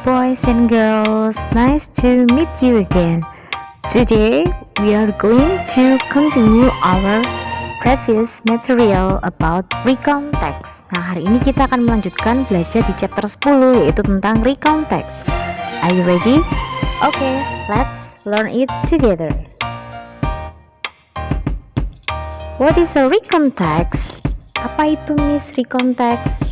boys and girls, nice to meet you again. Today we are going to continue our previous material about recount text. Nah, hari ini kita akan melanjutkan belajar di chapter 10, yaitu tentang recount text. Are you ready? Okay, let's learn it together. What is a recount text? Apa itu Miss recount text?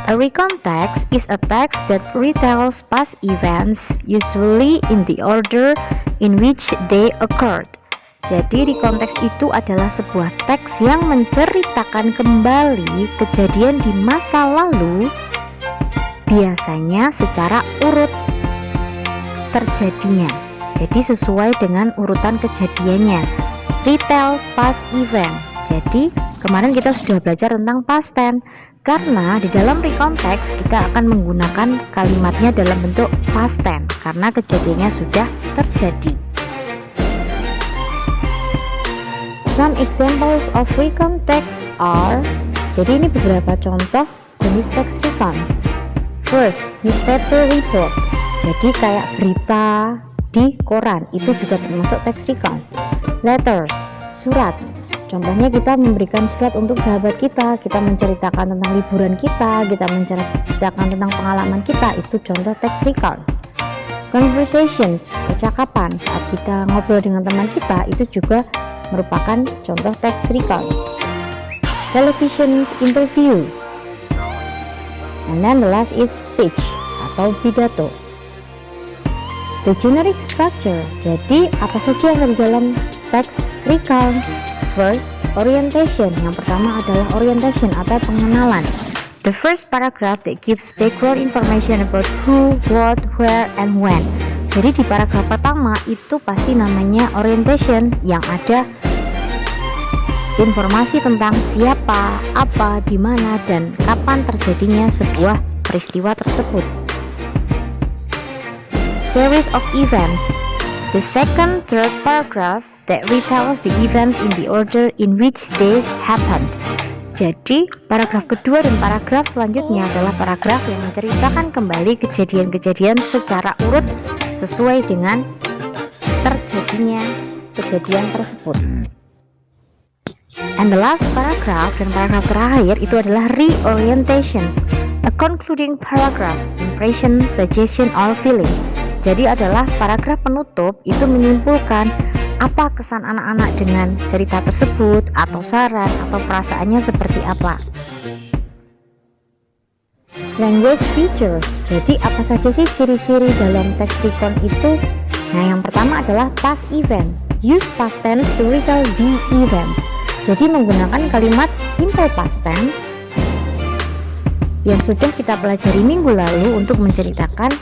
A recount text is a text that retells past events, usually in the order in which they occurred. Jadi recount text itu adalah sebuah teks yang menceritakan kembali kejadian di masa lalu, biasanya secara urut terjadinya. Jadi sesuai dengan urutan kejadiannya. Retells past event. Jadi kemarin kita sudah belajar tentang past tense. Karena di dalam recount text kita akan menggunakan kalimatnya dalam bentuk past tense karena kejadiannya sudah terjadi. Some examples of recount text are, jadi ini beberapa contoh jenis teks recount. First, newspaper reports. Jadi kayak berita di koran, itu juga termasuk teks recount. Letters, surat. Contohnya kita memberikan surat untuk sahabat kita menceritakan tentang liburan kita menceritakan tentang pengalaman kita, itu contoh teks recount. Conversations, percakapan saat kita ngobrol dengan teman kita, itu juga merupakan contoh teks recount. Television interview. And then the last is speech atau pidato. The generic structure, jadi apa saja yang ada dalam teks recount? First, orientation. Yang pertama adalah orientation atau pengenalan. The first paragraph that gives background information about who, what, where, and when. Jadi di paragraf pertama itu pasti namanya orientation, yang ada informasi tentang siapa, apa, di mana, dan kapan terjadinya sebuah peristiwa tersebut. Series of events. The second, third paragraph that retells the events in the order in which they happened. Jadi, paragraf kedua dan paragraf selanjutnya adalah paragraf yang menceritakan kembali kejadian-kejadian secara urut sesuai dengan terjadinya kejadian tersebut. And the last paragraph dan paragraf terakhir itu adalah reorientations, a concluding paragraph, impression, suggestion, or feeling. Jadi adalah paragraf penutup itu menyimpulkan apa kesan anak-anak dengan cerita tersebut, atau saran, atau perasaannya seperti apa. Language features. Jadi apa saja sih ciri-ciri dalam teks recount itu? Nah, yang pertama adalah past event. Use past tense to retell the events. Jadi menggunakan kalimat simple past tense yang sudah kita pelajari minggu lalu untuk menceritakan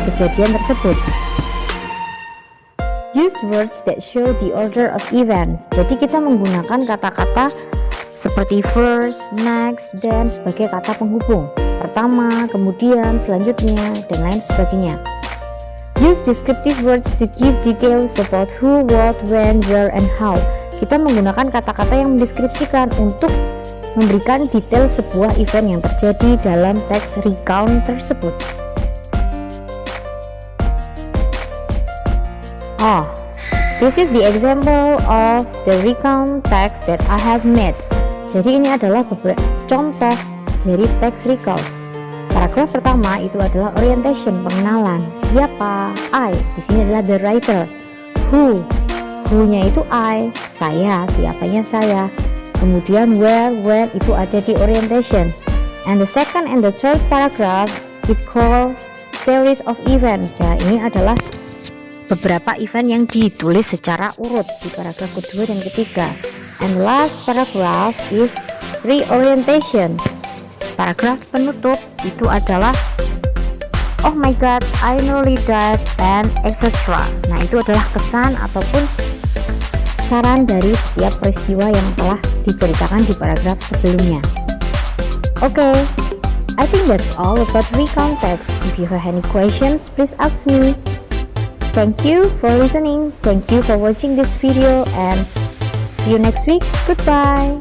kejadian tersebut. Use words that show the order of events. Jadi kita menggunakan kata-kata seperti first, next, then sebagai kata penghubung. Pertama, kemudian, selanjutnya, dan lain sebagainya. Use descriptive words to give details about who, what, when, where, and how. Kita menggunakan kata-kata yang mendeskripsikan untuk memberikan detail sebuah event yang terjadi dalam teks recount tersebut. Oh, this is the example of the recount text that I have made. Jadi ini adalah beberapa contoh dari teks recount. Paragraf pertama itu adalah orientation, pengenalan. Siapa? I. Di sini adalah the writer. Who-nya itu I, saya, siapanya saya. Kemudian where, when itu ada di orientation. And the second and the third paragraph it called series of events. Ya, ini adalah beberapa event yang ditulis secara urut di paragraf kedua dan ketiga. And last paragraph is reorientation. Paragraf penutup itu adalah oh my god, I nearly died, and etc. Nah, itu adalah kesan ataupun saran dari setiap peristiwa yang telah diceritakan di paragraf sebelumnya. Okay, I think that's all about recount text. If you have any questions, please ask me. Thank you for listening. Thank you for watching this video, and see you next week. Goodbye.